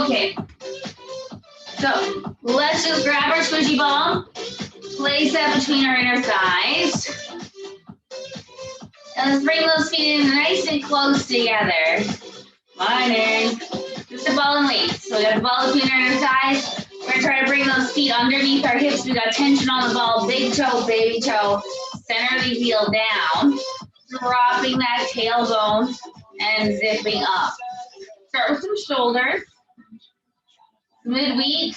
Okay. So let's just grab our squishy ball, place that between our inner thighs, and let's bring those feet in nice and close together. Morning. Just a ball and weights. So we got a ball between our inner thighs. We're gonna try to bring those feet underneath our hips. We got tension on the ball, big toe, baby toe. Center the heel down, dropping that tailbone and zipping up. Start with some shoulders. Midweek,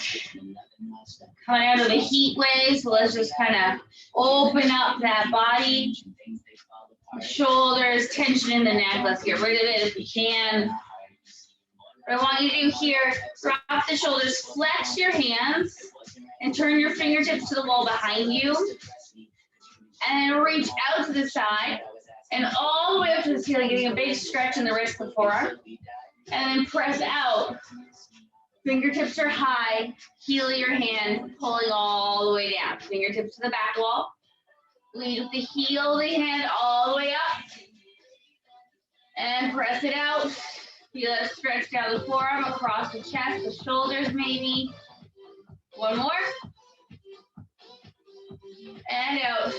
coming out of the heat wave, so let's just kind of open up that body. Shoulders, tension in the neck. Let's get rid of it if we can. What I want you to do here, drop the shoulders, flex your hands, and turn your fingertips to the wall behind you. And then reach out to the side, and all the way up to the ceiling, getting a big stretch in the wrist and forearm. And then press out. Fingertips are high, heel of your hand, pulling all the way down. Fingertips to the back wall. Lead with the heel of the hand all the way up. And press it out. Feel it stretch down the forearm, across the chest, the shoulders maybe. One more. And out.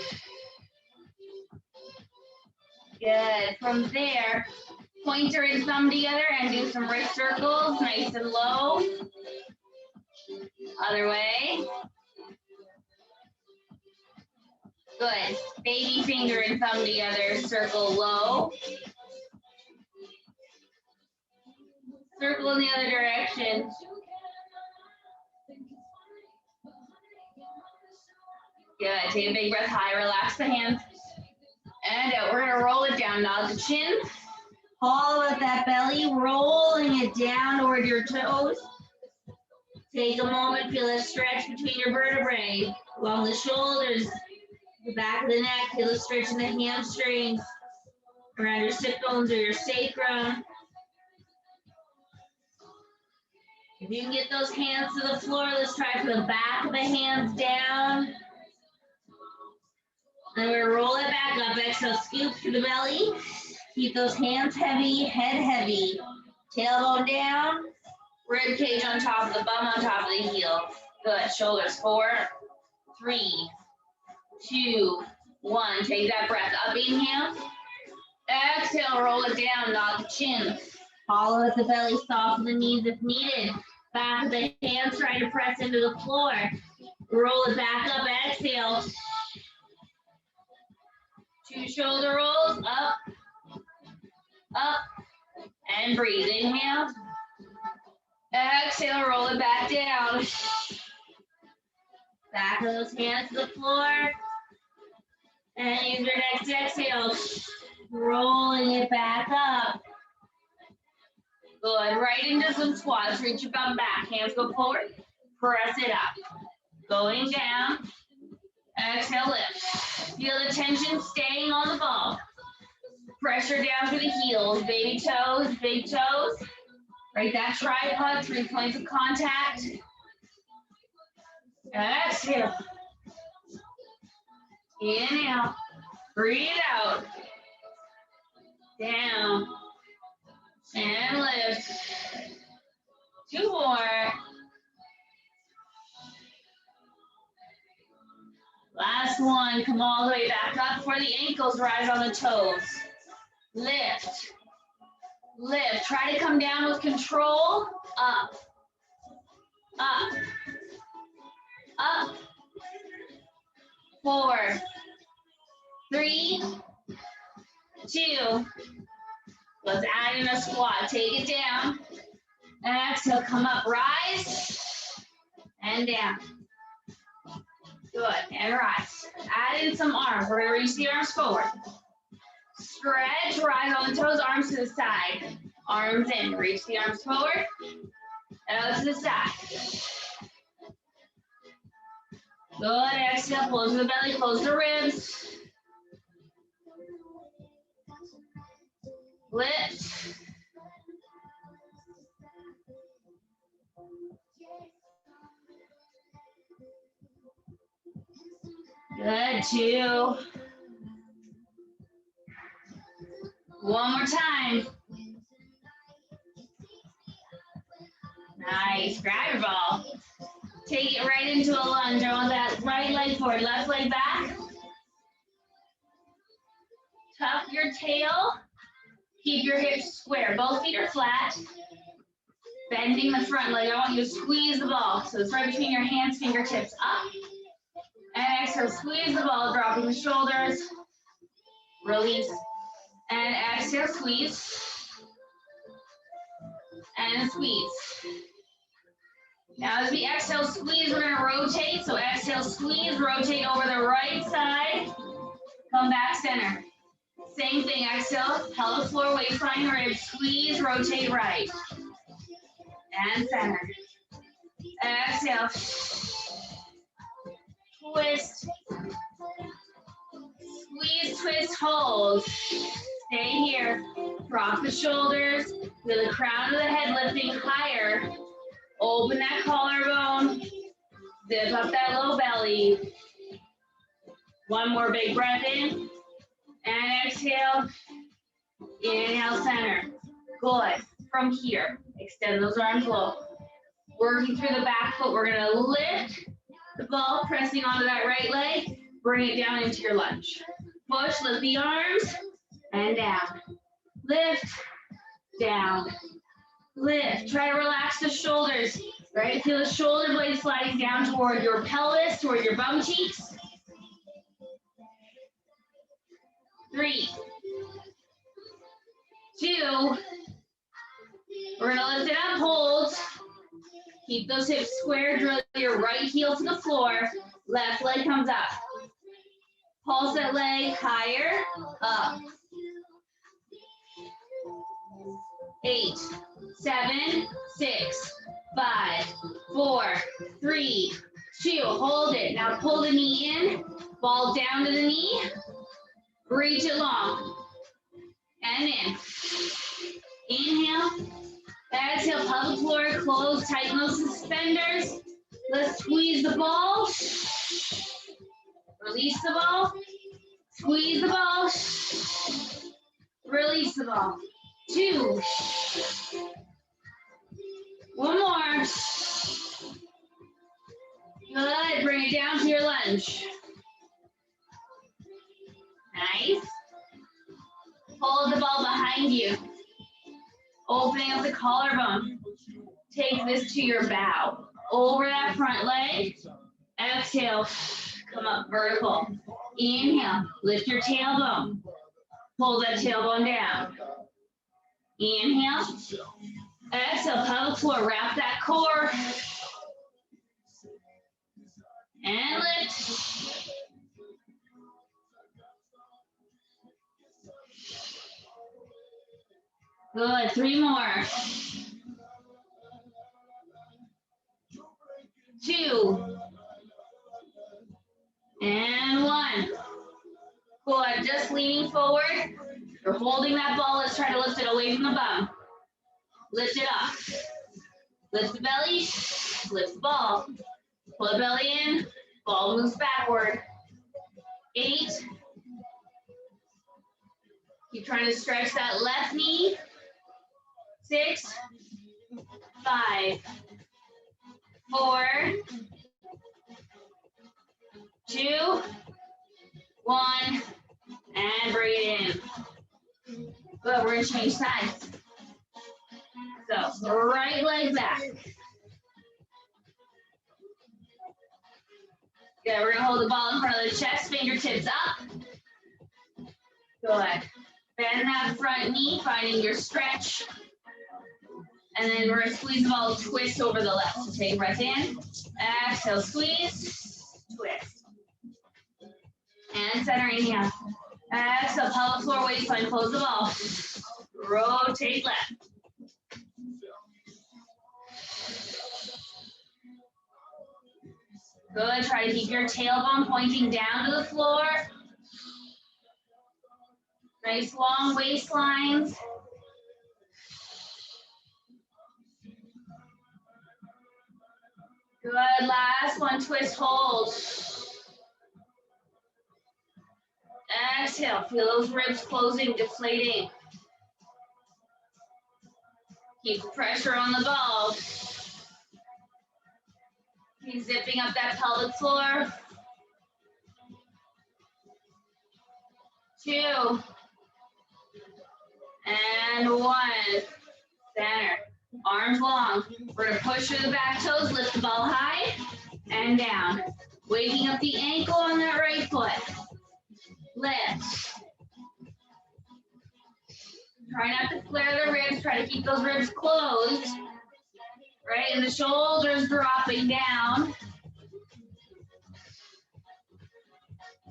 Good. From there, pointer and thumb together and do some wrist circles, nice and low. Other way. Good. Baby finger and thumb together, circle low. Circle in the other direction. Good. Take a big breath high, relax the hands. And out. We're gonna roll it down, nod the chin. Hollow at that belly, rolling it down toward your toes. Take a moment, feel a stretch between your vertebrae, along the shoulders, the back of the neck, feel a stretch in the hamstrings, around your sit bones or your sacrum. If you can get those hands to the floor, let's try for the back of the hands down. And we're gonna roll it back up. Exhale, scoop through the belly. Keep those hands heavy, head heavy. Tailbone down. Rib cage on top of the bum, on top of the heel. Good. Shoulders. 4, 3, 2, 1. Take that breath up. Inhale. Exhale. Roll it down. Nod the chin. Hollow at the belly. Soften the knees if needed. Back of the hands. Try to press into the floor. Roll it back up. Exhale. 2 shoulder rolls. Up. Up. And breathe. Inhale. Exhale, roll it back down. Back of those hands to the floor. And use your next exhale. Rolling it back up. Good. Right into some squats. Reach your bum back. Hands go forward. Press it up. Going down. Exhale, lift. Feel the tension staying on the ball. Pressure down through the heels. Baby toes, big toes. Right, that tripod, 3 points of contact. Exhale. Inhale. Breathe out. Down. And lift. 2 more. Last one. Come all the way back up for the ankles. Rise on the toes. Lift. Lift. Try to come down with control. Up. Up. Up. 4, 3, 2. Let's add in a squat. Take it down. Exhale. Come up. Rise. And down. Good. And rise. Add in some arms. We're going to reach the arms forward. Stretch, rise on the toes, arms to the side. Arms in, reach the arms forward. And out to the side. Good, exhale, close the belly, close the ribs. Lift. Good, 2. One more time. Nice. Grab your ball. Take it right into a lunge. I want that right leg forward, left leg back. Tuck your tail. Keep your hips square. Both feet are flat. Bending the front leg. I want you to squeeze the ball. So it's right between your hands, fingertips up. And exhale, squeeze the ball, dropping the shoulders. Release. And exhale, squeeze. And squeeze. Now as we exhale, squeeze, we're gonna rotate. So exhale, squeeze, rotate over the right side. Come back center. Same thing, exhale, pelvic floor, waistline, ribs, squeeze, rotate right. And center. Exhale. Twist. Squeeze, twist, hold. Stay here. Drop the shoulders. Feel the crown of the head lifting higher. Open that collarbone. Zip up that low belly. One more big breath in. And exhale. Inhale, center. Good. From here, extend those arms low. Working through the back foot, we're going to lift the ball, pressing onto that right leg. Bring it down into your lunge. Push, lift the arms, and down. Lift, down. Lift. Try to relax the shoulders. Right? Feel the shoulder blades sliding down toward your pelvis, toward your bum cheeks. 3, 2. We're gonna lift it up, hold. Keep those hips square, drill your right heel to the floor. Left leg comes up. Pulse that leg higher, up. 8, 7, 6, 5, 4, 3, 2. Hold it. Now pull the knee in, ball down to the knee. Reach it long. And in. Inhale. Exhale, pelvic floor, close, tighten those suspenders. Let's squeeze the ball. Release the ball. Squeeze the ball. Release the ball. 2. One more. Good. Bring it down to your lunge. Nice. Hold the ball behind you. Opening up the collarbone. Take this to your bow. Over that front leg. Exhale. Come up vertical. Inhale. Lift your tailbone. Pull that tailbone down. Inhale. Exhale. Pelvic floor. Wrap that core. And lift. Good. 3 more. 2. And 1. Good. Just leaning forward. You're holding that ball. Let's try to lift it away from the bum. Lift it up. Lift the belly. Lift the ball. Pull the belly in. Ball moves backward. 8. Keep trying to stretch that left knee. 6, 5, 4, 2, 1, and bring it in. Good, we're gonna change sides. So, right leg back. Good, we're gonna hold the ball in front of the chest, fingertips up. Good. Bend that front knee, finding your stretch. And then we're gonna squeeze the ball, twist over the left. So take a breath in, exhale, squeeze, twist. And center, inhale. Exhale, pelvic floor, waistline, close the ball. Rotate left. Good, try to keep your tailbone pointing down to the floor. Nice long waistlines. Good, last one, twist, hold. Exhale, feel those ribs closing, deflating. Keep the pressure on the ball. Keep zipping up that pelvic floor. 2, and 1. Center. Arms long. We're going to push through the back toes, lift the ball high, and down. Waking up the ankle on that right foot. Lift. Try not to flare the ribs. Try to keep those ribs closed. Right? And the shoulders dropping down.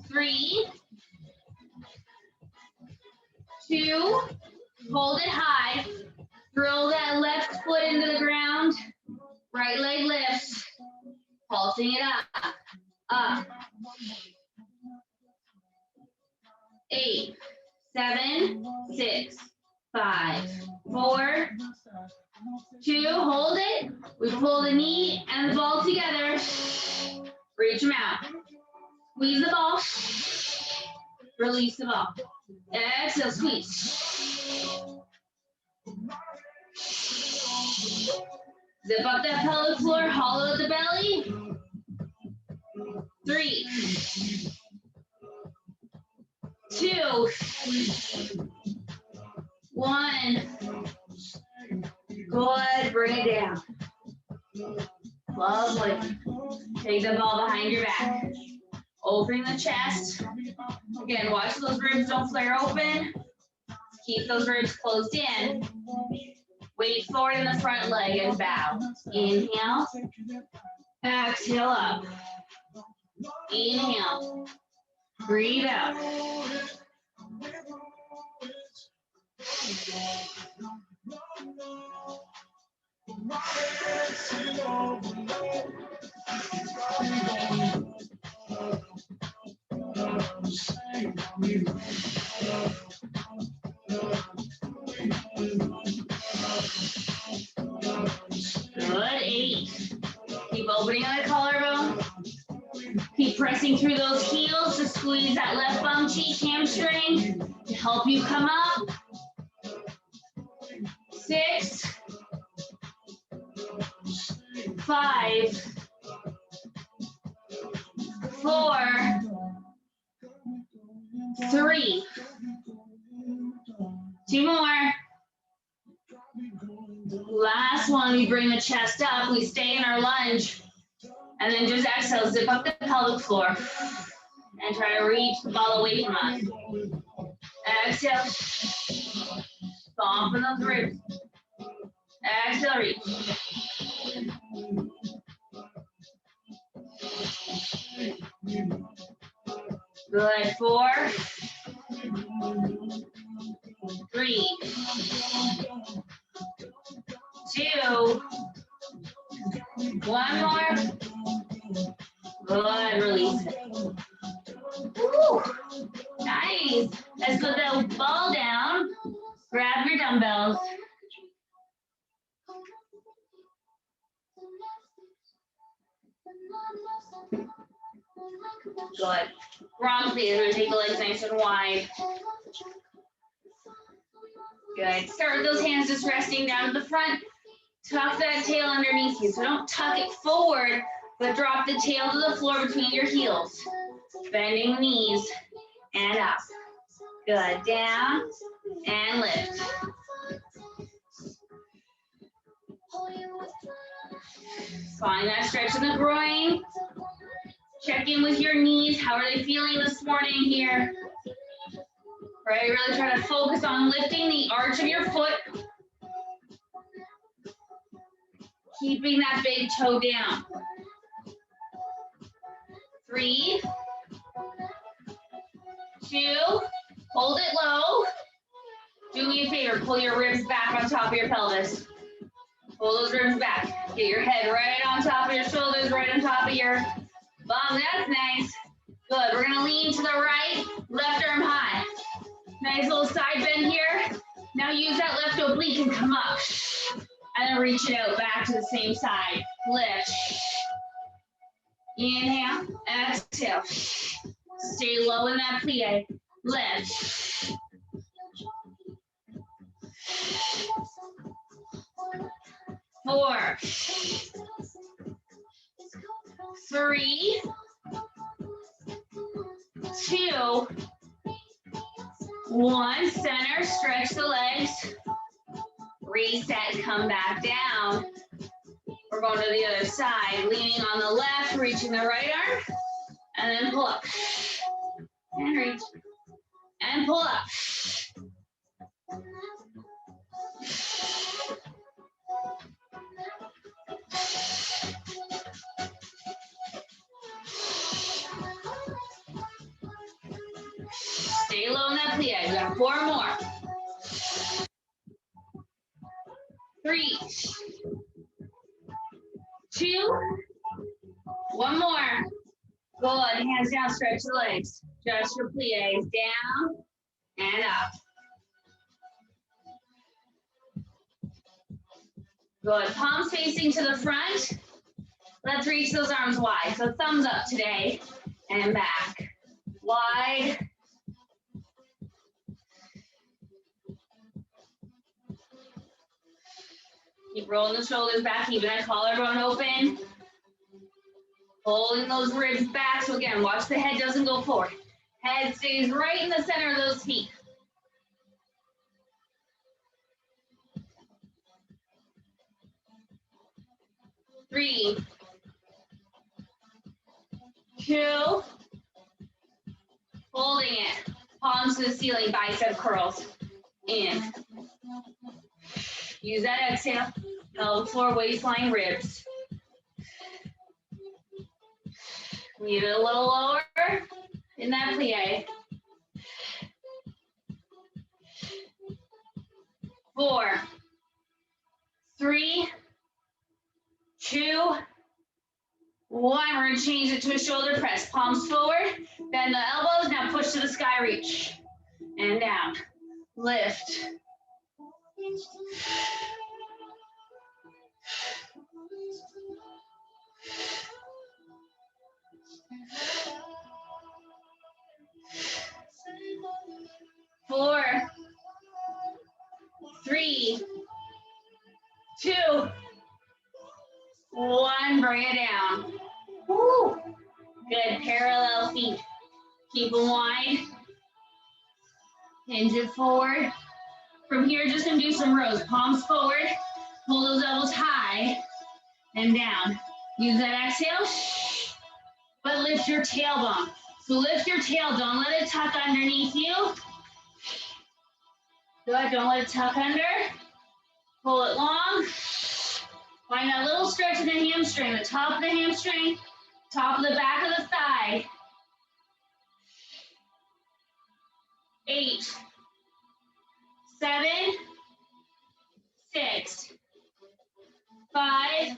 3, 2, hold it high. Drill that left foot into the ground. Right leg lifts. Pulsing it up. Up. 8, 7, 6, 5, 4, 2, hold it. We pull the knee and the ball together. Reach them out. Squeeze the ball. Release the ball. Exhale, squeeze. Zip up that pelvic floor, hollow the belly. 3, 2, 1. Good, bring it down. Lovely. Take the ball behind your back. Opening the chest. Again, watch those ribs don't flare open. Keep those ribs closed in. Weight forward in the front leg and bow. Inhale. Exhale up. Inhale. Breathe out. Good, 8. Keep opening on the collarbone. Keep pressing through those heels to squeeze that left bum cheek hamstring to help you come up. 6, 5, 4, 3. 2 more. Last one, we bring the chest up. We stay in our lunge. And then just exhale, zip up the pelvic floor. And try to reach the ball away from us. Exhale. Soften those ribs. Exhale, reach. Good, 4, 3, 2, 1 more. Good, release it. Woo. Nice. Let's put the ball down. Grab your dumbbells. Good. Wrong feet. We're going to take the legs nice and wide. Good. Start with those hands just resting down to the front. Tuck that tail underneath you. So don't tuck it forward, but drop the tail to the floor between your heels. Bending knees and up. Good. Down and lift. Find that stretch in the groin. Check in with your knees. How are they feeling this morning here? Right, really try to focus on lifting the arch of your foot. Keeping that big toe down. 3, 2, hold it low. Do me a favor, pull your ribs back on top of your pelvis. Pull those ribs back. Get your head right on top of your shoulders, right on top of your bum. That's nice. Good. We're going to lean to the right, left arm high. Nice little side bend here. Now use that left oblique and come up. And then reach it out back to the same side. Lift. Inhale. Exhale. Stay low in that plie. Lift. Four, 3, 2, 1. Center, stretch the legs. Reset, come back down. We're going to the other side, leaning on the left, reaching the right arm, and then pull up. And reach. And pull up. Stay low in that plie. We got 4 more. 3, 2, 1 more. Good. Hands down, stretch the legs. Just your plies down and up. Good. Palms facing to the front. Let's reach those arms wide. So thumbs up today and back. Wide. Keep rolling the shoulders back, keeping that collarbone open. Holding those ribs back. So again, watch the head doesn't go forward. Head stays right in the center of those feet. Three, 2, holding it. Palms to the ceiling, bicep curls. In. Use that exhale. Pelvic floor, waistline, ribs. Leave it a little lower in that plie. 4, 3, 2, 1. We're going to change it to a shoulder press. Palms forward, bend the elbows. Now push to the sky, reach. And down. Lift. Four, 3, 2, 1. Bring it down. Woo. Good. Parallel feet. Keep them wide. Hinge it forward. From here, just gonna do some rows. Palms forward. Pull those elbows high and down. Use that exhale. But lift your tailbone. So lift your tail. Don't let it tuck underneath you. Good. Don't let it tuck under. Pull it long. Find that little stretch in the hamstring. The top of the hamstring. Top of the back of the thigh. 8, 7, 6, 5,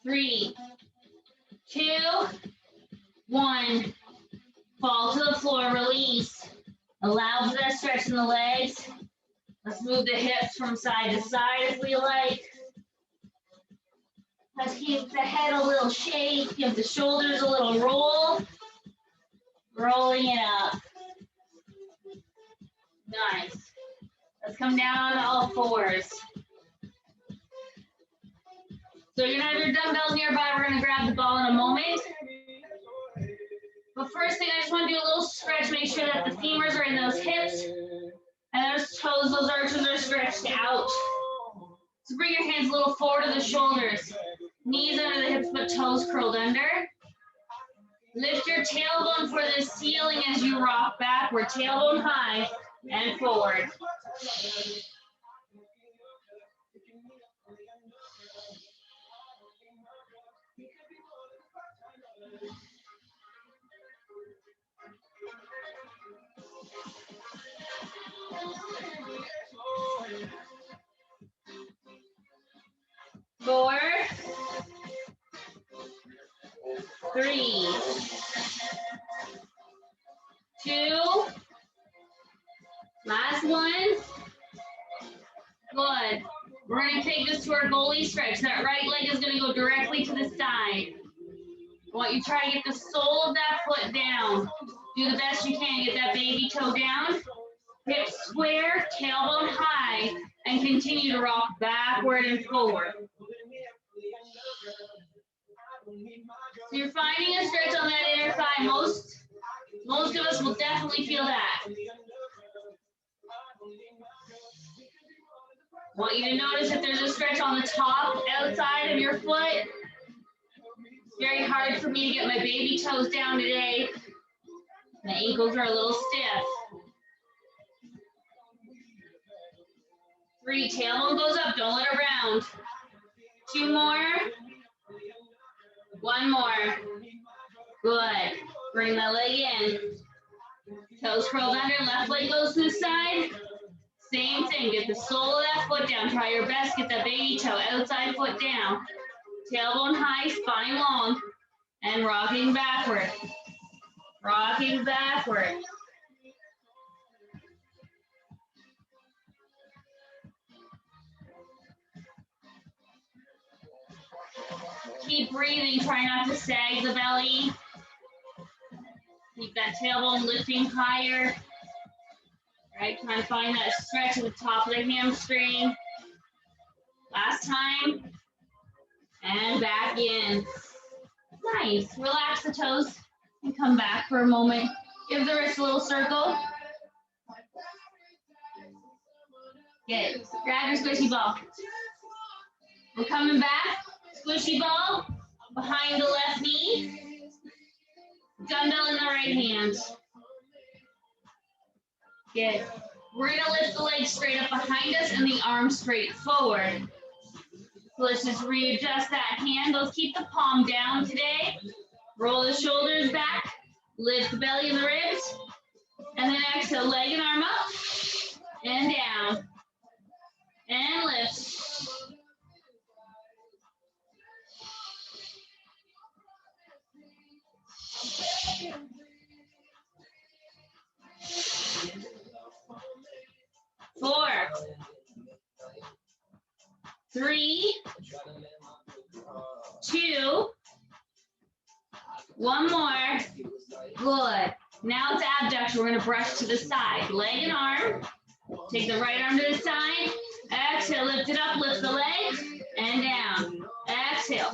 3, 2, 1. Fall to the floor, release. Allow for that stretch in the legs. Let's move the hips from side to side if we like. Let's give the head a little shake, give the shoulders a little roll. Rolling it up. Nice. Let's come down on all fours. So you're gonna have your dumbbells nearby. We're gonna grab the ball in a moment. But first thing, I just want to do a little stretch. Make sure that the femurs are in those hips and those toes, those arches are stretched out. So bring your hands a little forward to the shoulders. Knees under the hips, but toes curled under. Lift your tailbone for the ceiling as you rock backward. Tailbone high and forward. Four, 3, 2, last one. Good. We're going to take this to our goalie stretch. That right leg is going to go directly to the side. I want you to try to get the sole of that foot down. Do the best you can. Get that baby toe down. Hips square, tailbone high, and continue to rock backward and forward. So you're finding a stretch on that inner thigh. Most of us will definitely feel that. Want you to notice if there's a stretch on the top outside of your foot. It's very hard for me to get my baby toes down today. My ankles are a little stiff. 3, tailbone goes up, don't let it round. 2 more. 1 more. Good. Bring that leg in. Toes curled under, left leg goes to the side. Same thing, get the sole of that foot down. Try your best, get that baby toe, outside foot down. Tailbone high, spine long, and rocking backward. Rocking backward. Keep breathing, try not to sag the belly. Keep that tailbone lifting higher. Right, trying to find that stretch at the top of the hamstring. Last time. And back in. Nice. Relax the toes and come back for a moment. Give the wrist a little circle. Good. Grab your squishy ball. We're coming back. Squishy ball behind the left knee. Dumbbell in the right hand. Good. We're going to lift the legs straight up behind us and the arms straight forward. So let's just readjust that hand. Let's keep the palm down today. Roll the shoulders back. Lift the belly and the ribs. And then exhale, leg and arm up. And down. And lift. Four, 3, 2, 1 more. Good. Now it's abduction. We're going to brush to the side. Leg and arm. Take the right arm to the side. Exhale, lift it up, lift the leg, and down. Exhale.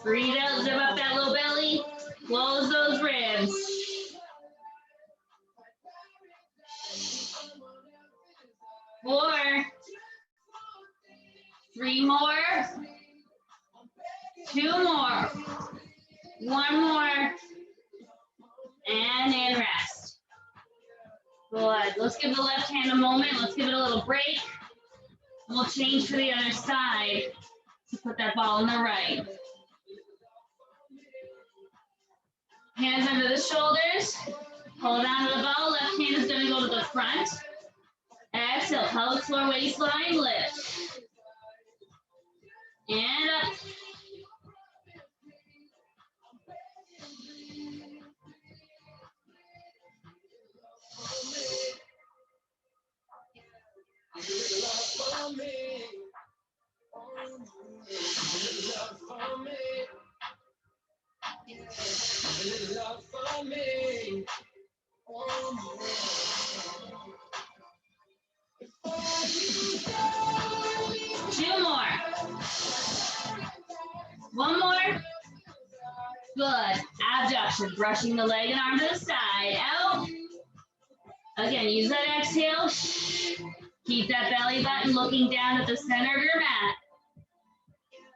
Breathe out, zip up that low belly, close those ribs. Four, 3 more, 2 more, 1 more, and then rest. Good. Let's give the left hand a moment. Let's give it a little break. We'll change to the other side to put that ball in the right. Hands under the shoulders. Hold on to the ball. Left hand is going to go to the front. Exhale, pelvic floor, waistline, lift. And up. Two more. 1 more. Good. Abduction. Brushing the leg and arm to the side. Out. Again, use that exhale. Keep that belly button looking down at the center of your mat.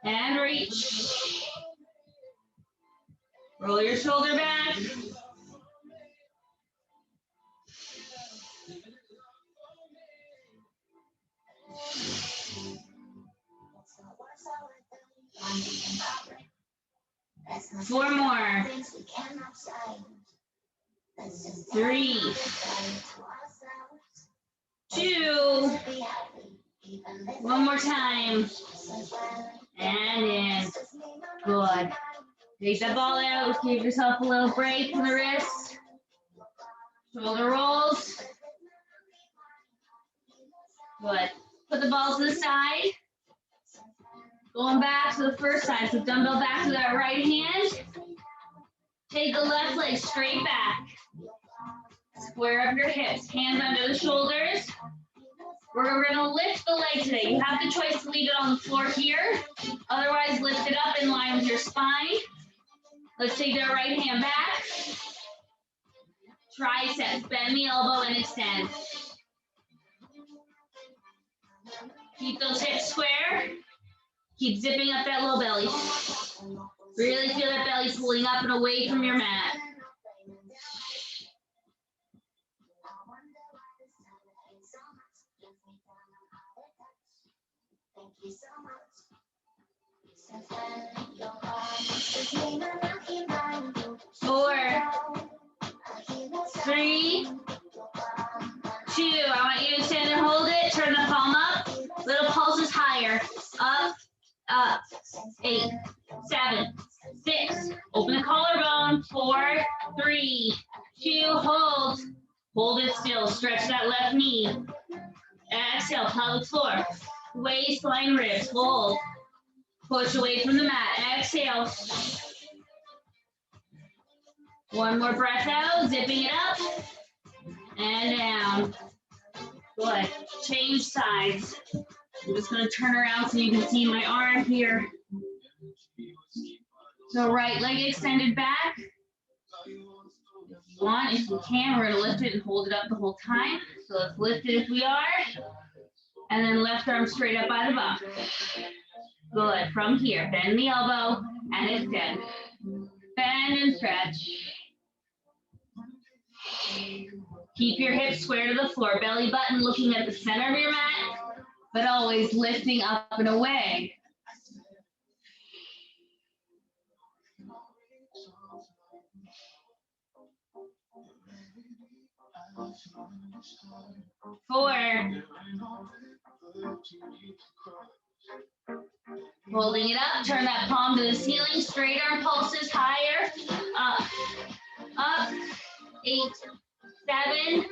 And reach. Roll your shoulder back. Four more. 3, 2. 1 more time. And in. Good. Take that ball out. Give yourself a little break in the wrist. Shoulder rolls. Good. Put the ball to the side. Going back to the first side. So dumbbell back to that right hand. Take the left leg straight back. Square up your hips, hands under the shoulders. We're going to lift the leg today. You have the choice to leave it on the floor here. Otherwise, lift it up in line with your spine. Let's take our right hand back. Triceps, bend the elbow and extend. Keep those hips square. Keep zipping up that low belly. Really feel that belly pulling up and away from your mat. Four, 3, 2. I want you to stand and hold it. Turn the palm up. Little pulses higher. Up, up. 8, 7, 6. Open the collarbone. 4, 3, 2. Hold. Hold it still. Stretch that left knee. Exhale, pelvic floor. Waistline, ribs. Hold. Push away from the mat. Exhale. One more breath out. Zipping it up. And down. Good. Change sides. I'm just going to turn around so you can see my arm here. So right leg extended back. If you can, we're going to lift it and hold it up the whole time. So let's lift it if we are. And then left arm straight up by the bum. Good. From here, bend the elbow and extend. Bend and stretch. Keep your hips square to the floor. Belly button looking at the center of your mat, but always lifting up and away. Four. Holding it up, turn that palm to the ceiling, straight arm pulses higher, up, up, 8, 7,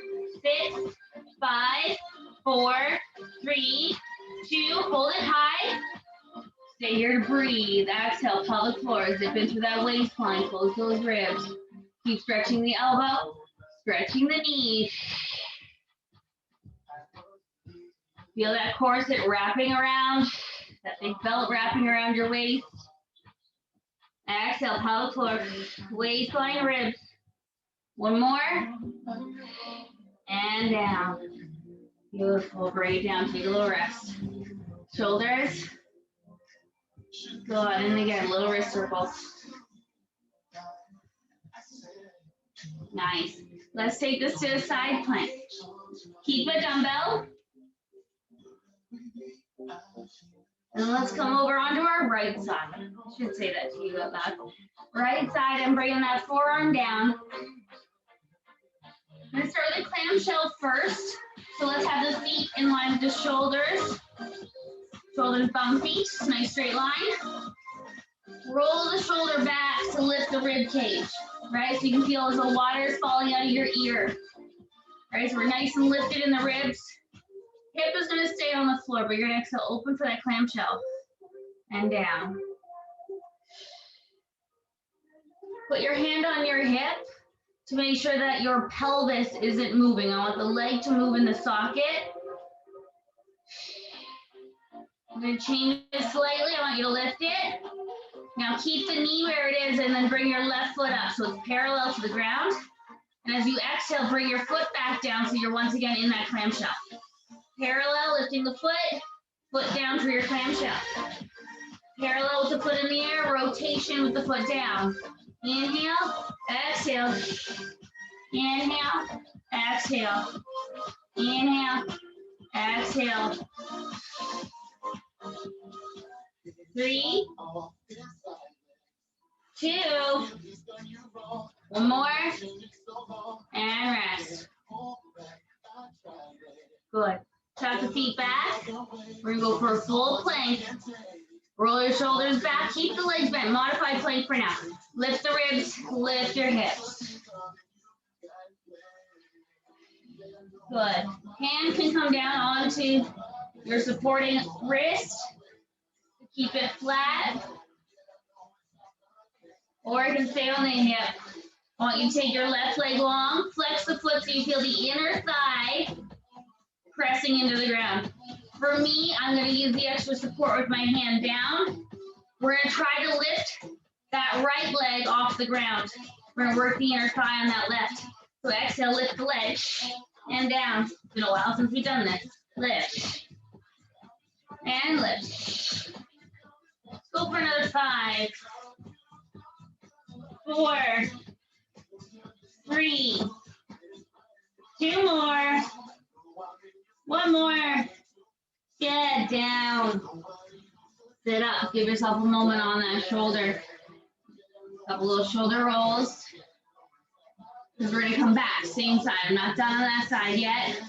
6, 5, 4, 3, 2, hold it high. Stay here to breathe. Exhale, pelvic floor, zip into that waistline, close those ribs. Keep stretching the elbow, stretching the knee. Feel that corset wrapping around, that big belt wrapping around your waist. Exhale, pelvic floor, waistline, ribs. One more. And down. Beautiful. Bring it down. Take a little rest. Shoulders. Good. And again, little wrist circles. Nice. Let's take this to a side plank. Keep a dumbbell. And let's come over onto our right side. I should say that to you out loud. Right side, and bringing that forearm down. I'm going to start with the clamshell first. So let's have the feet in line with the shoulders. Shoulders bumpy, nice straight line. Roll the shoulder back to lift the rib cage, right? So you can feel as the water is falling out of your ear. Right, so we're nice and lifted in the ribs. Hip is going to stay on the floor, but you're going to exhale open for that clamshell. And down. Put your hand on your hip to make sure that your pelvis isn't moving. I want the leg to move in the socket. I'm going to change it slightly. I want you to lift it. Now keep the knee where it is and then bring your left foot up so it's parallel to the ground. And as you exhale, bring your foot back down so you're once again in that clamshell. Parallel, lifting the foot down for your clamshell. Parallel with the foot in the air, rotation with the foot down. Inhale, exhale. Inhale, exhale. Inhale, exhale. 3, 2, one more, and rest. Good. Tuck the feet back. We're gonna go for a full plank. Roll your shoulders back. Keep the legs bent. Modified plank for now. Lift the ribs. Lift your hips. Good. Hand can come down onto your supporting wrist. Keep it flat. Or it can stay on the hip. I want you to take your left leg long, flex the foot so you feel the inner thigh pressing into the ground. For me, I'm going to use the extra support with my hand down. We're going to try to lift that right leg off the ground. We're going to work the inner thigh on that left. So exhale, lift the leg and down. It's been a while since we've done this. Lift and lift. Let's go for another 5, 4, 3, 2 more, 1 more. Get down. Sit up. Give yourself a moment on that shoulder. Couple little shoulder rolls. Because we're going to come back. Same side. I'm not done on that side yet.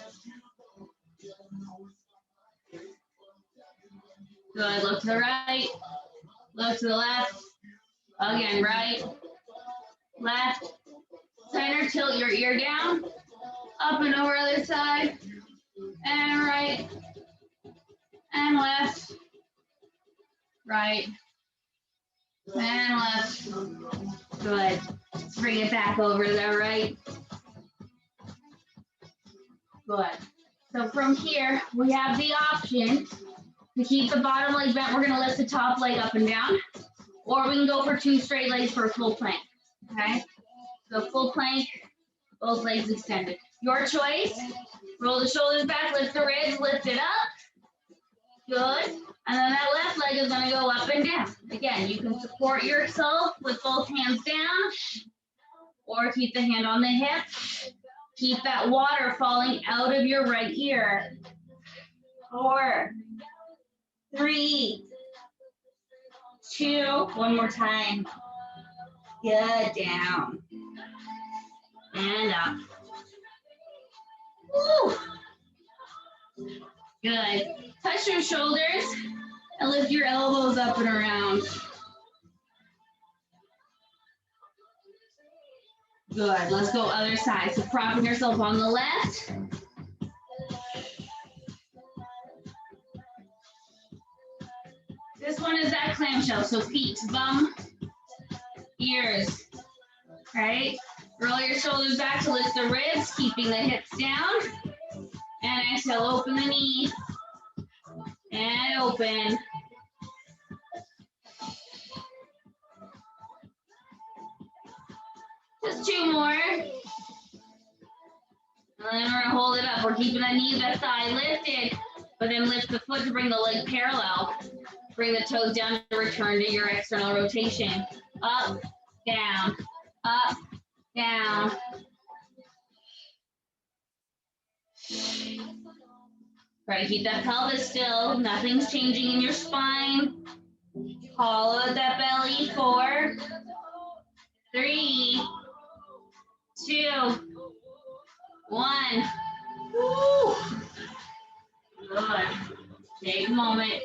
Good. Look to the right. Look to the left. Again, right. Left. Center. Tilt your ear down. Up and over other side. And right. And left. Right. And left. Good. Let's bring it back over to the right. Good. So from here, we have the option to keep the bottom leg bent. We're going to lift the top leg up and down. Or we can go for 2 straight legs for a full plank. Okay? So full plank, both legs extended. Your choice. Roll the shoulders back, lift the ribs, lift it up. Good. And then that left leg is going to go up and down. Again, you can support yourself with both hands down or keep the hand on the hip. Keep that water falling out of your right ear. 4, 3, 2, one more time. Good, down. And up. Woo. Good. Touch your shoulders and lift your elbows up and around. Good. Let's go other side. So propping yourself on the left. This one is that clamshell. So feet, bum, ears. Right? Roll your shoulders back to lift the ribs, keeping the hips down. And exhale, open the knee. And open. Just 2 more. And then we're going to hold it up. We're keeping the knee, the thigh lifted, but then lift the foot to bring the leg parallel. Bring the toes down to return to your external rotation. Up, down, up, down. Try to keep that pelvis still. Nothing's changing in your spine. Hollow out that belly. 4, 3, 2, 1. Woo. Good. Take a moment.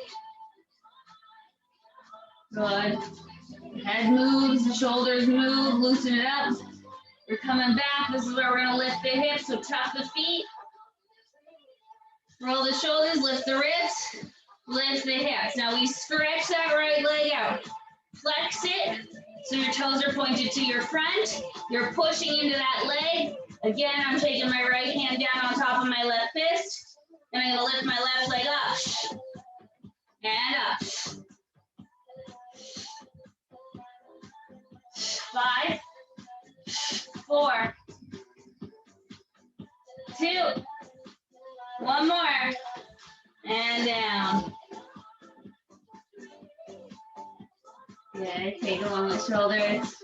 Good. Head moves, the shoulders move, loosen it up. We're coming back. This is where we're going to lift the hips, so tuck the feet. Roll the shoulders, lift the wrists, lift the hips. Now we stretch that right leg out. Flex it, so your toes are pointed to your front. You're pushing into that leg. Again, I'm taking my right hand down on top of my left fist, and I'm going to lift my left leg up. And up. 5, 4, 2, 1 more, and down. Good, take along the shoulders.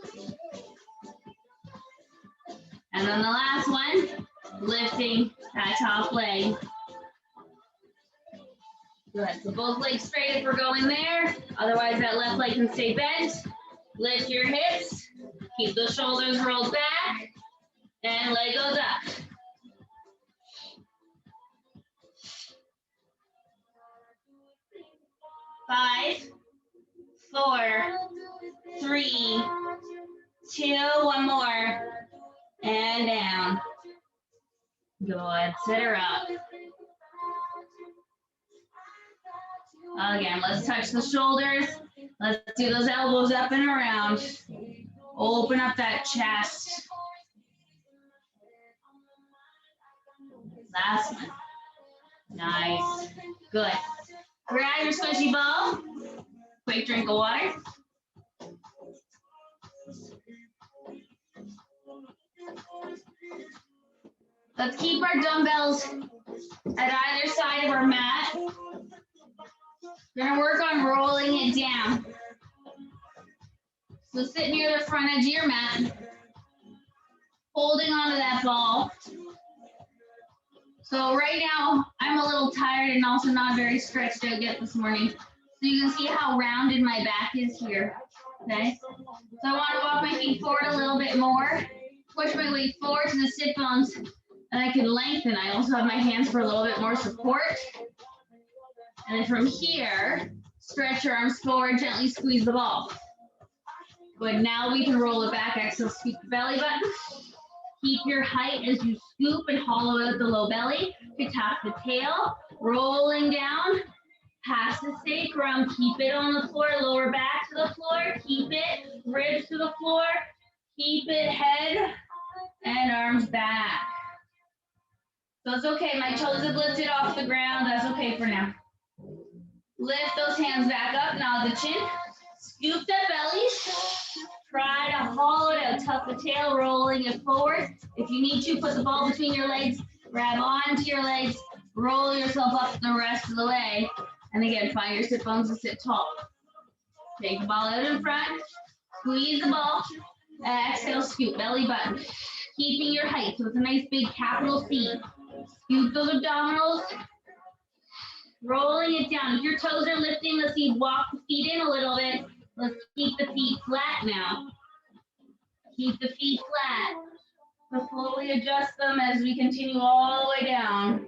And then the last one, lifting that top leg. Good, so both legs straight if we're going there. Otherwise, that left leg can stay bent. Lift your hips, keep the shoulders rolled back, and leg goes up. 5, 4, 3, 2, 1 more, and down. Good, sit her up. Again, let's touch the shoulders. Let's do those elbows up and around. Open up that chest. Last one. Nice. Good. Grab your squishy ball. Quick drink of water. Let's keep our dumbbells at either side of our mat. We're gonna work on rolling it down. So sit near the front edge of your mat, holding onto that ball. So right now, I'm a little tired and also not very stretched out yet this morning. So you can see how rounded my back is here, okay? So I want to walk my feet forward a little bit more, push my weight forward to the sit bones, and I can lengthen. I also have my hands for a little bit more support. And then from here, stretch your arms forward, gently squeeze the ball. Good, now we can roll it back. Exhale, scoop the belly button. Keep your height as you scoop and hollow out the low belly. You tap the tail, rolling down, past the sacrum. Keep it on the floor, lower back to the floor. Keep it, ribs to the floor. Keep it, head and arms back. So it's okay, my toes have lifted off the ground. That's okay for now. Lift those hands back up, nod the chin. Scoop that belly. Try to hollow it out, tuck the tail, rolling it forward. If you need to, put the ball between your legs, grab onto your legs, roll yourself up the rest of the way. And again, find your sit bones to sit tall. Take the ball out in front, squeeze the ball, exhale, scoop, belly button. Keeping your height, so it's a nice big capital C. Scoop those abdominals, rolling it down. If your toes are lifting, let's see, walk the feet in a little bit. Let's keep the feet flat now. Keep the feet flat. So slowly adjust them as we continue all the way down.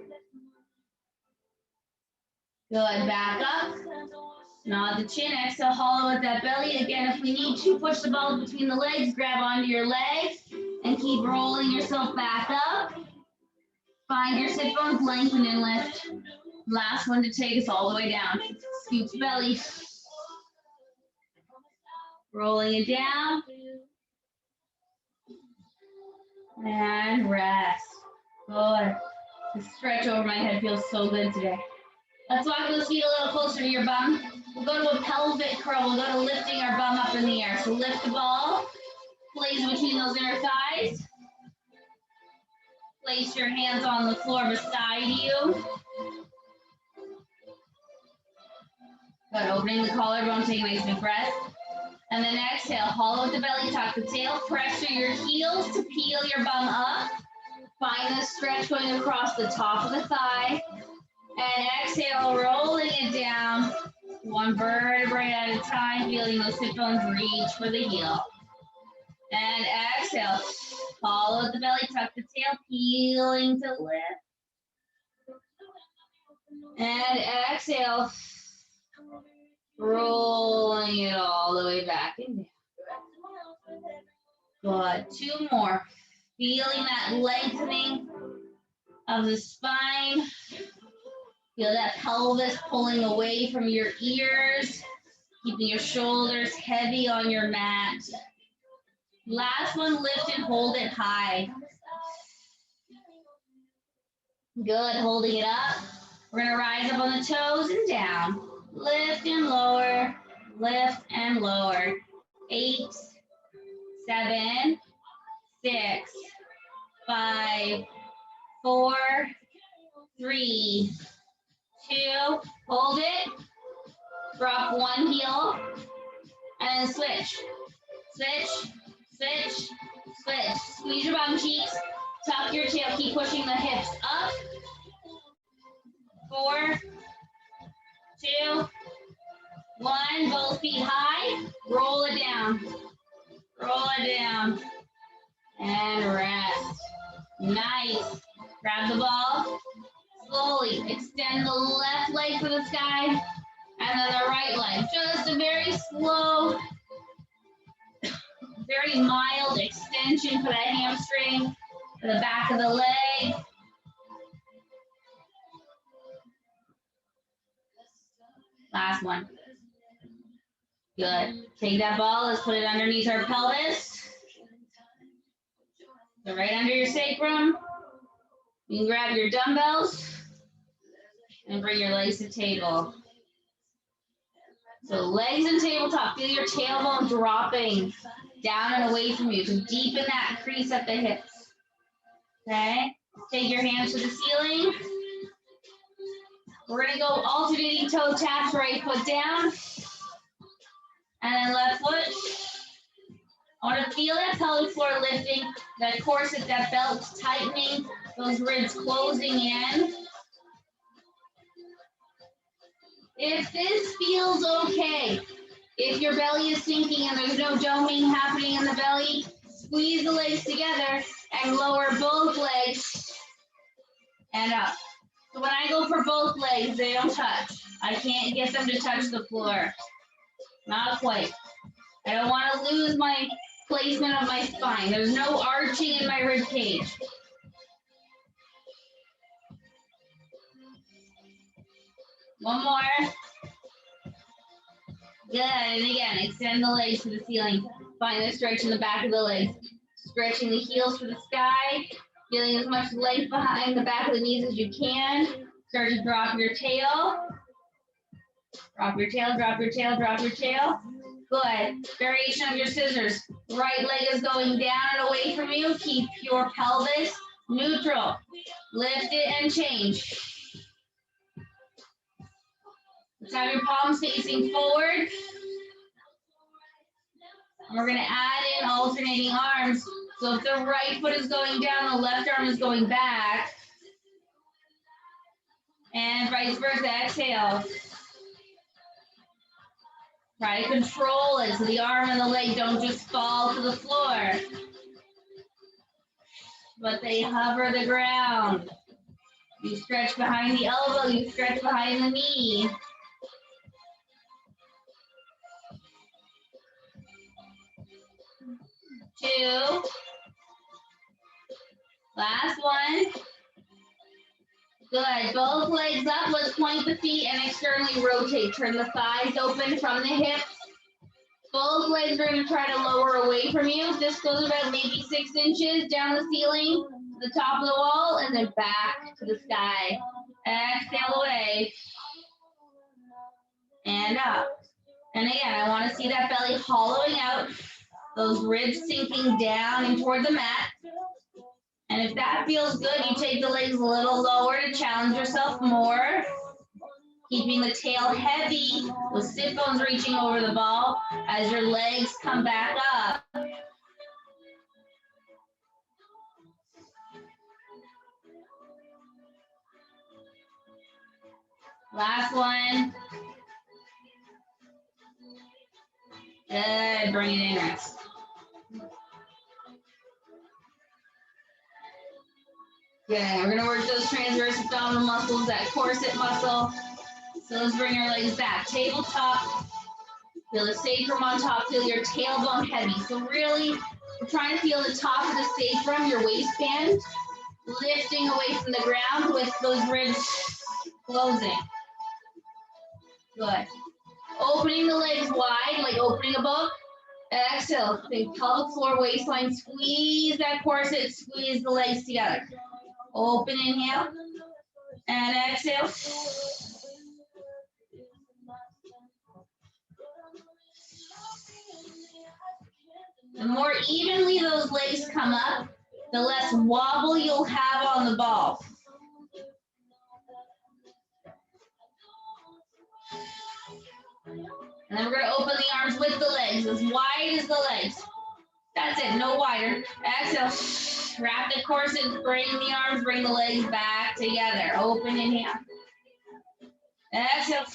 Good, back up. Nod the chin, exhale, hollow at that belly. Again, if we need to, push the ball between the legs, grab onto your legs, and keep rolling yourself back up. Find your sit bones, lengthen and lift. Last one to take us all the way down. Scoop the belly. Rolling it down. And rest. Good. The stretch over my head feels so good today. Let's walk those feet a little closer to your bum. We'll go to a pelvic curl. We'll go to lifting our bum up in the air. So lift the ball. Place between those inner thighs. Place your hands on the floor beside you. Good. Opening the collarbone. Take a nice big breath. And then exhale, hollow at the belly, tuck the tail, pressure your heels to peel your bum up. Find the stretch going across the top of the thigh. And exhale, rolling it down, one vertebrae at a time, feeling those hip bones reach for the heel. And exhale, hollow at the belly, tuck the tail, peeling to lift. And exhale, rolling it all the way back and down. Good. Two more. Feeling that lengthening of the spine. Feel that pelvis pulling away from your ears. Keeping your shoulders heavy on your mat. Last one, lift and hold it high. Good. Holding it up. We're going to rise up on the toes and down. Lift and lower, lift and lower. 8, 7, 6, 5, 4, 3, 2, hold it. Drop one heel and then switch. Switch, switch, switch. Squeeze your bum cheeks, tuck your tail, keep pushing the hips up. 4, 2, 1, both feet high, roll it down, and rest. Nice. Grab the ball, slowly extend the left leg to the sky, and then the right leg. Just a very slow, very mild extension for that hamstring, for the back of the leg. Last one. Good. Take that ball, let's put it underneath our pelvis. So right under your sacrum. You can grab your dumbbells and bring your legs to table. So legs and tabletop. Feel your tailbone dropping down and away from you to deepen that crease at the hips. Okay? Take your hands to the ceiling. We're going to go alternating toe taps, right foot down. And then left foot. I want to feel that pelvic floor lifting, that corset, that belt tightening, those ribs closing in. If this feels okay, if your belly is sinking and there's no doming happening in the belly, squeeze the legs together and lower both legs and up. So when I go for both legs, they don't touch. I can't get them to touch the floor. Not quite. I don't want to lose my placement of my spine. There's no arching in my rib cage. One more. Good. And again, extend the legs to the ceiling. Find the stretch in the back of the legs. Stretching the heels for the sky. Feeling as much length behind the back of the knees as you can. Start to drop your tail. Drop your tail, drop your tail, drop your tail. Good. Variation of your scissors. Right leg is going down and away from you. Keep your pelvis neutral. Lift it and change. Let's have your palms facing forward. And we're going to add in alternating arms. So if the right foot is going down, the left arm is going back. And vice versa, exhale. Try to control it so the arm and the leg don't just fall to the floor, but they hover the ground. You stretch behind the elbow, you stretch behind the knee. Two. Last one. Good. Both legs up. Let's point the feet and externally rotate. Turn the thighs open from the hips. Both legs are going to try to lower away from you. This goes about maybe 6 inches down the ceiling to the top of the wall and then back to the sky. Exhale away. And up. And again, I want to see that belly hollowing out. Those ribs sinking down and toward the mat. And if that feels good, you take the legs a little lower to challenge yourself more. Keeping the tail heavy, with sit bones reaching over the ball as your legs come back up. Last one. Good, bring it in, rest. Good, we're gonna work those transverse abdominal muscles, that corset muscle. So let's bring our legs back. Tabletop, feel the sacrum on top, feel your tailbone heavy. So really, we're trying to feel the top of the sacrum, your waistband, lifting away from the ground with those ribs closing. Good. Opening the legs wide, like opening a book. Exhale, think pelvic floor, waistline, squeeze that corset, squeeze the legs together. Open, inhale, and exhale. The more evenly those legs come up, the less wobble you'll have on the ball. And then we're going to open the arms with the legs, as wide as the legs. That's it, no wider. Exhale, wrap the corset, bring the arms, bring the legs back together. Open, inhale. Exhale.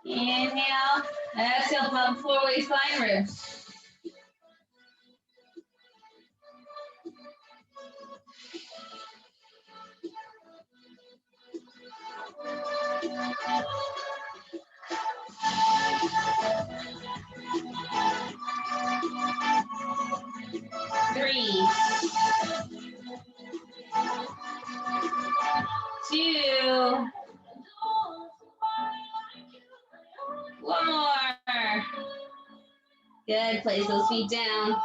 Inhale, exhale, pelvic floor, waistline, ribs. Three, 2, one more. Good, place those feet down.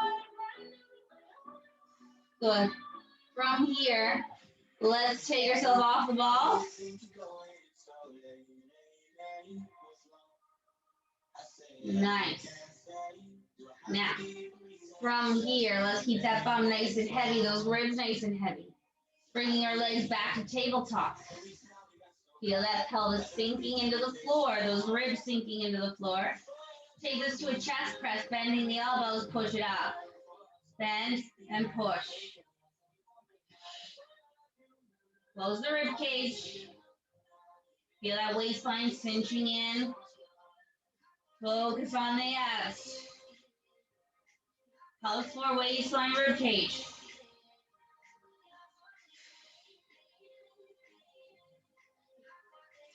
Good. From here, let's take yourself off the ball. Nice. Now, from here, let's keep that bum nice and heavy, those ribs nice and heavy. Bringing our legs back to tabletop. Feel that pelvis sinking into the floor, those ribs sinking into the floor. Take this to a chest press, bending the elbows, push it up. Bend and push. Close the rib cage. Feel that waistline cinching in. Focus on the abs. Pelvic floor, waistline, rib cage.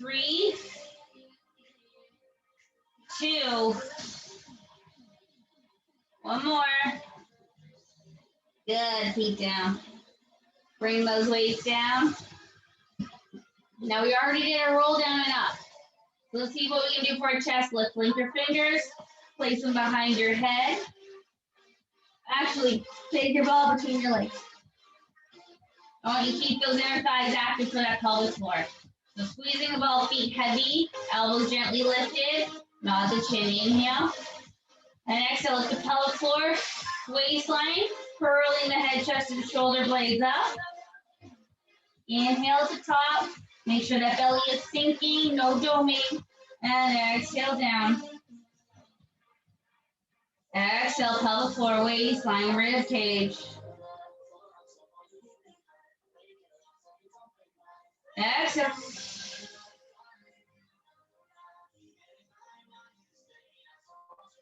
Three, two, one more. Good, feet down. Bring those weights down. Now we already did a roll down and up. So let's see what we can do for a chest lift. Link your fingers, place them behind your head. Actually, take your ball between your legs. I want you to keep those inner thighs active for that pelvic floor. So squeezing the ball, feet heavy, elbows gently lifted, nod the chin, inhale. And exhale, lift the pelvic floor, waistline, curling the head, chest, and shoulder blades up. Inhale to top, make sure that belly is sinking, no doming. And exhale down. Exhale, pelvic floor, waistline, rib cage. Exhale.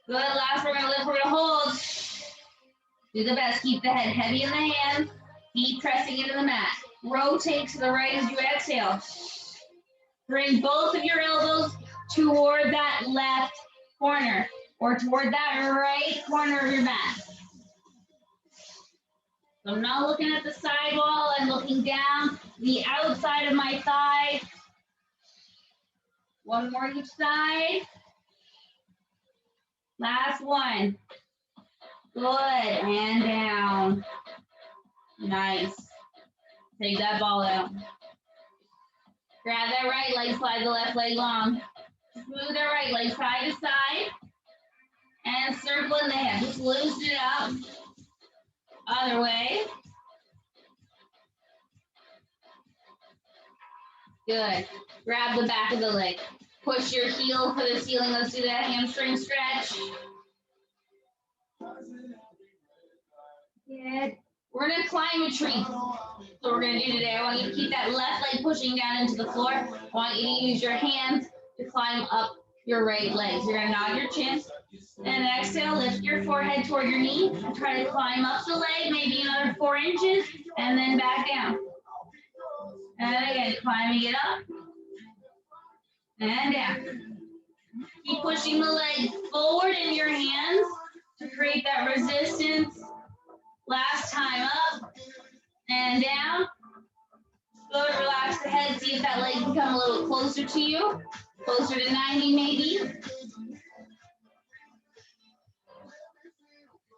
Good, last we're gonna lift, we're gonna hold. Do the best, keep the head heavy in the hands, feet pressing into the mat. Rotate to the right as you exhale. Bring both of your elbows toward that left corner or toward that right corner of your mat. So I'm not looking at the side wall, I'm looking down the outside of my thigh. One more each side. Last one. Good, and down. Nice. Take that ball out. Grab that right leg, slide the left leg long. Move that right leg side to side. And circle in the hip. Just loosen it up. Other way. Good. Grab the back of the leg. Push your heel for the ceiling. Let's do that hamstring stretch. Good. We're going to climb a tree. So we're going to do today. I want you to keep that left leg pushing down into the floor. I want you to use your hands to climb up your right leg. So you're going to nod your chin. And exhale, lift your forehead toward your knee. And try to climb up the leg, maybe another 4 inches. And then back down. And again, climbing it up. And down. Keep pushing the leg forward in your hands to create that resistance. Last time up and down. Good, relax the head. See if that leg can come a little closer to you. Closer to 90 maybe.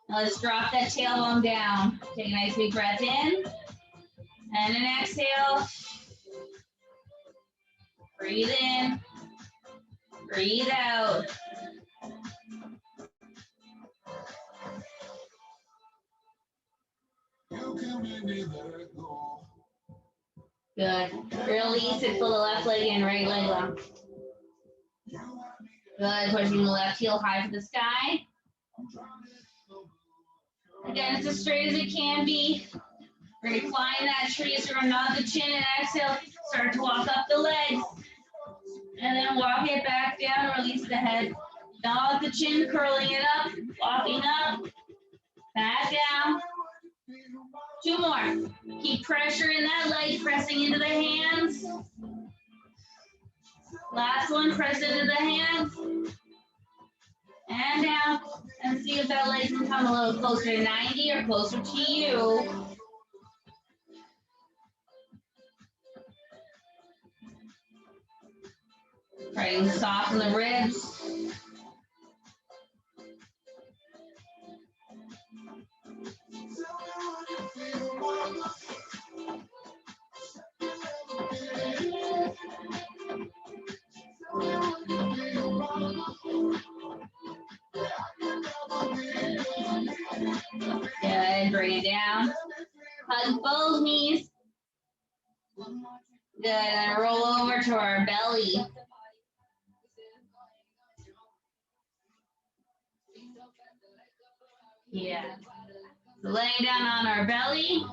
Now let's drop that tailbone down. Take a nice big breath in. And an exhale. Breathe in. Breathe out. Good. Release it, pull the left leg in, right leg long. Good, pushing the left heel high to the sky. Again, it's as straight as it can be. We're going to climb that tree, so we're going to nod the chin and exhale. Start to walk up the legs. And then walk it back down, release the head. Nod the chin, curling it up, walking up, back down. 2 more. Keep pressure in that leg, pressing into the hands. Last one, press into the hands. And down. And see if that leg can come a little closer to 90 or closer to you. Try to soften the ribs. Hug both knees. Good, and roll over to our belly. Yeah. So laying down on our belly.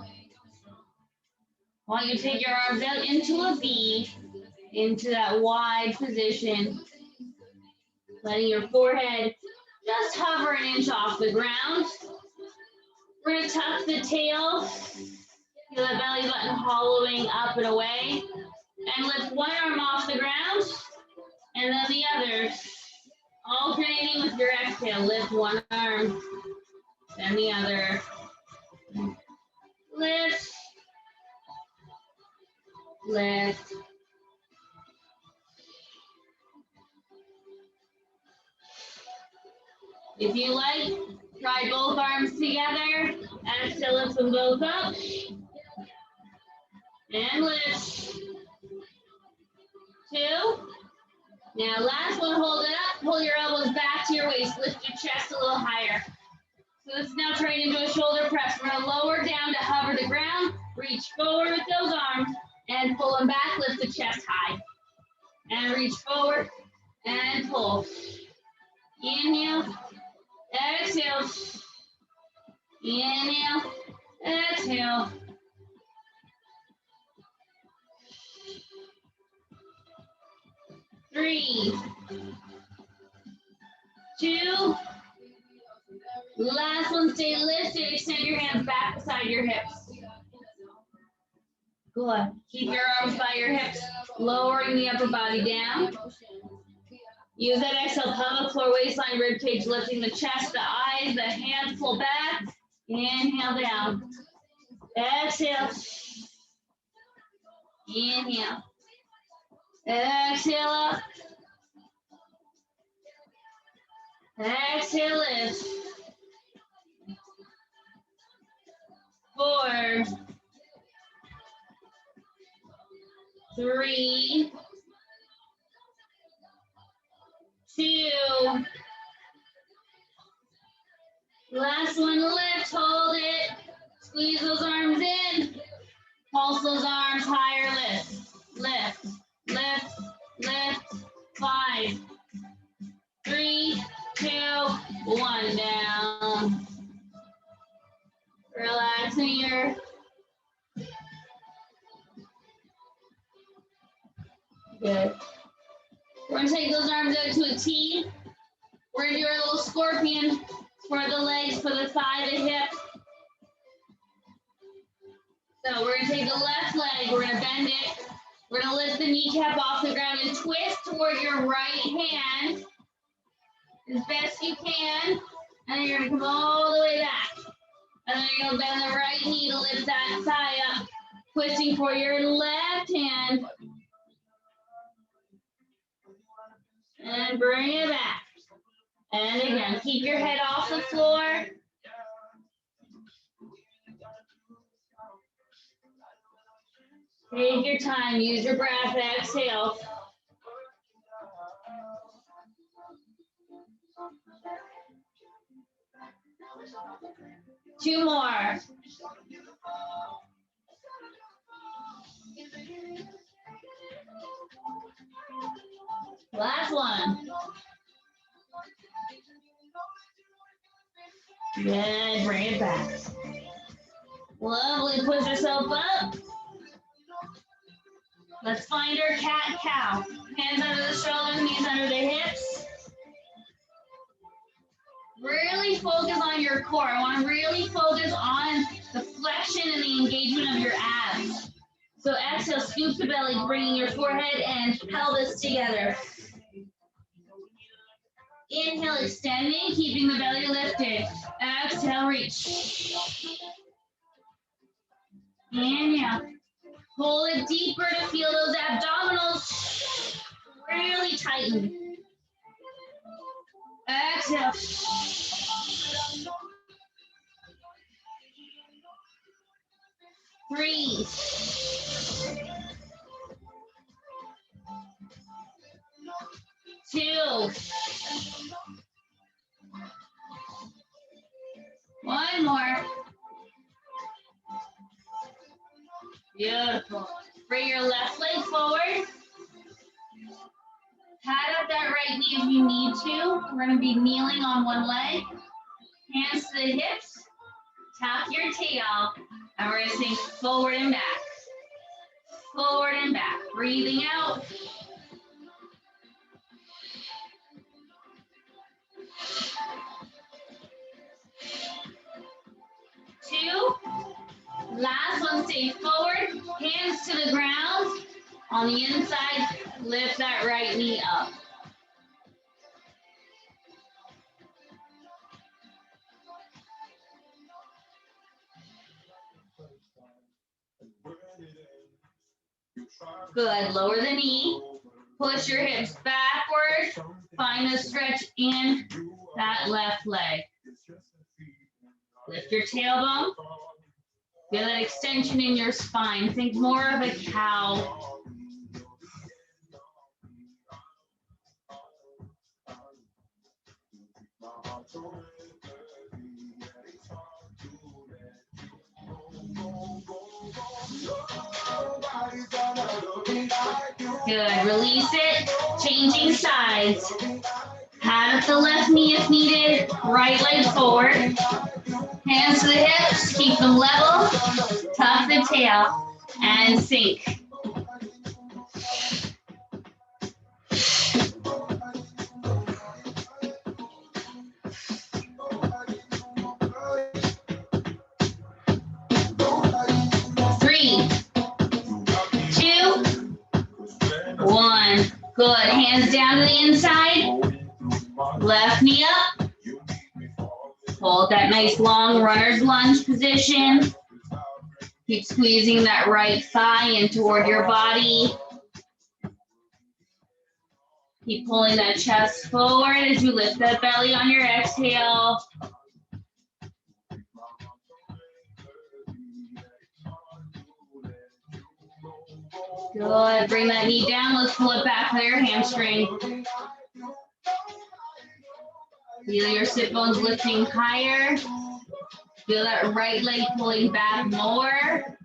While you take your arms out into a V, into that wide position. Letting your forehead just hover an inch off the ground. We're going to tuck the tail. Feel that belly button hollowing up and away. And lift one arm off the ground. And then the other. Alternating with your exhale. Lift one arm. Then the other. Lift. Lift. If you like, try both arms together. Exhale, lift them both up. And lift. 2. Now last one, hold it up. Pull your elbows back to your waist. Lift your chest a little higher. So this is now turning into a shoulder press. We're going to lower down to hover the ground. Reach forward with those arms. And pull them back. Lift the chest high. And reach forward. And pull. Inhale. Exhale. Inhale. Exhale. 3, 2. Last one, stay lifted. Extend your hands back beside your hips. Good. Keep your arms by your hips, lowering the upper body down. Use that exhale, pelvic floor, waistline, rib cage, lifting the chest, the eyes, the hands pull back. Inhale down. Exhale. Inhale. Exhale up. Exhale, lift. 4, 3, 2. Last one, lift, hold it. Squeeze those arms in. Pulse those arms higher, lift. Lift, lift, lift. 5, 3, 2, 1, down. Relaxing here. Good. We're going to take those arms out to a T. We're going to do our little scorpion for the legs, for the thigh, the hip. So we're going to take the left leg. We're going to bend it. We're going to lift the kneecap off the ground and twist toward your right hand as best you can. And then you're going to come all the way back. And then you're going to bend the right knee to lift that thigh up, twisting for your left hand. And bring it back. And again, keep your head off the floor. Take your time, use your breath, exhale. Two more. Last one. Good, bring it back. Lovely, push yourself up. Let's find our cat-cow. Hands under the shoulders, knees under the hips. Really focus on your core. I want to really focus on the flexion and the engagement of your abs. So exhale, scoop the belly, bringing your forehead and pelvis together. Inhale, extending, keeping the belly lifted. Exhale, reach. Inhale. Pull it deeper to feel those abdominals really tighten. Exhale. 3. 2. 1 more. Beautiful. Bring your left leg forward. Pad up that right knee if you need to. We're going to be kneeling on one leg. Hands to the hips. Tap your tail. And we're going to sink forward and back. Forward and back. Breathing out. Two. Last one, stay forward. Hands to the ground. On the inside, lift that right knee up. Good, lower the knee. Push your hips backward. Find a stretch in that left leg. Lift your tailbone. Feel that extension in your spine. Think more of a cow. Good, release it. Changing sides. Pad up the left knee if needed. Right leg forward. Hands to the hips. Keep them level. Tuck the tail and sink. Three, two, one. Good. Hands down to the inside. Left knee up. Hold that nice long runner's lunge position. Keep squeezing that right thigh in toward your body. Keep pulling that chest forward as you lift that belly on your exhale. Good. Bring that knee down. Let's pull it back with your hamstring. Feel your sit bones lifting higher. Feel that right leg pulling back more.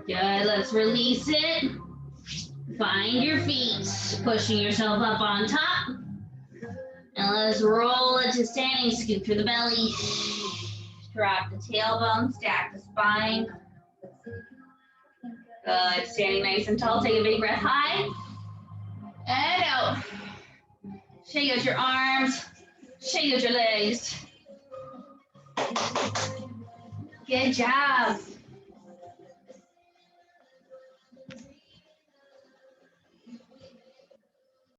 Good, let's release it. Find your feet, pushing yourself up on top. And let's roll it to standing, scoop through the belly. Drop the tailbone, stack the spine. Good, standing nice and tall. Take a big breath high. And out. Shake out your arms, shake out your legs. Good job.